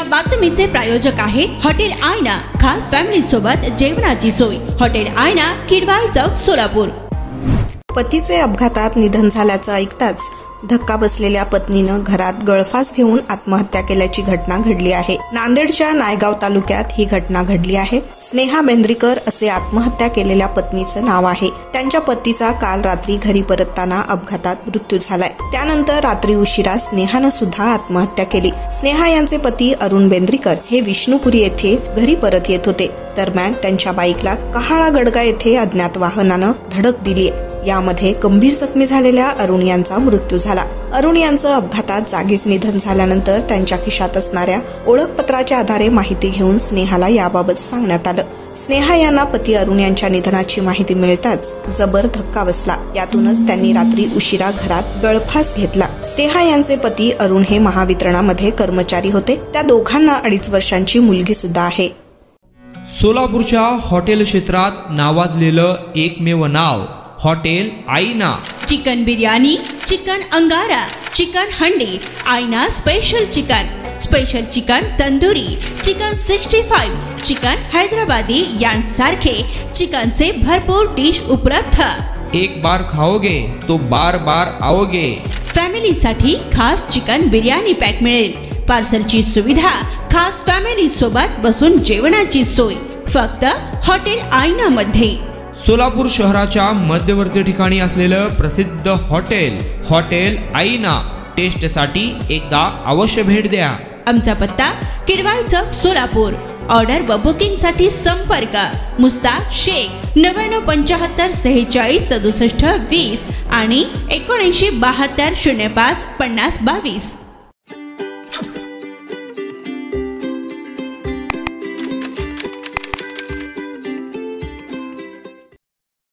बातमीचे प्रायोजक आहे हॉटेल आयना। खास फॅमिली सोबत जेवणाची सोय। हॉटेल आयना, किडवाई चौक, सोलापूर। पतीचे अपघातात निधन झाल्याचं ऐकताच धक्का बसलेल्या पत्नीनं घरात गळफास घेऊन आत्महत्या केल्याची घटना घडली आहे। नांदेडच्या नायगाव तालुक्यात ही घटना घडली आहे। स्नेहा बेंद्रीकर असे आत्महत्या केलेल्या पत्नीचं नाव आहे। त्यांच्या पतीचा काल रात्री घरी परतताना अपघातात मृत्यू झालाय। त्यानंतर रात्री उशिरा स्नेहानं सुद्धा आत्महत्या केली। स्नेहा यांचे पती अरुण बेंद्रीकर हे विष्णुपुरी येथे घरी परत येत होते। दरम्यान त्यांच्या बाईकला कहाळा गडगा येथे अज्ञात वाहनानं धडक दिली। यामध्ये गंभीर जखमी झालेल्या अरुण यांचा मृत्यू झाला। अरुण यांचं अपघातात जागीच निधन झाल्यानंतर त्यांच्या खिशात असणाऱ्या ओळखपत्राच्या आधारे माहिती घेऊन स्नेहाला याबाबत सांगण्यात आलं। स्नेहा यांना पती अरुण यांच्या निधनाची माहिती मिळताच जबर धक्का बसला। यातूनच त्यांनी रात्री उशिरा घरात गळफास घेतला। स्नेहा यांचे पती अरुण हे महावितरणामध्ये कर्मचारी होते। त्या दोघांना 2.5 वर्षांची मुलगी सुद्धा आहे। सोलापूरच्या हॉटेल क्षेत्रात नावाजलेलं एकमेव नाव हॉटेल आईना। चिकन बिर्याणी, चिकन अंगारा, चिकन हंडी, आईना special chicken tandoori, chicken 65, chicken Hyderabadi यांसारखे चिकनचे भरपूर डिश उपलब्ध। एक बार खाओगे तो बार बार आओगे। फॅमिलीसाठी खास चिकन बिर्याणी पॅक मिळेल। पार्सलची सुविधा, खास फॅमिली सोबत बसून जेवणाची सोय फक्त हॉटेल आईना मध्ये। सोलापूर शहराच्या मध्यवर्ती ठिकाणी असलेलं प्रसिद्ध हॉटेल आईना टेस्टसाठी एकदा अवश्य भेट द्या। आमचा पत्ता किडवाई चौक, सोलापूर। ऑर्डर व बुकिंग साठी संपर्क मुस्ताक शेख 9975 46 67 20 आणि 7972 05 50 22।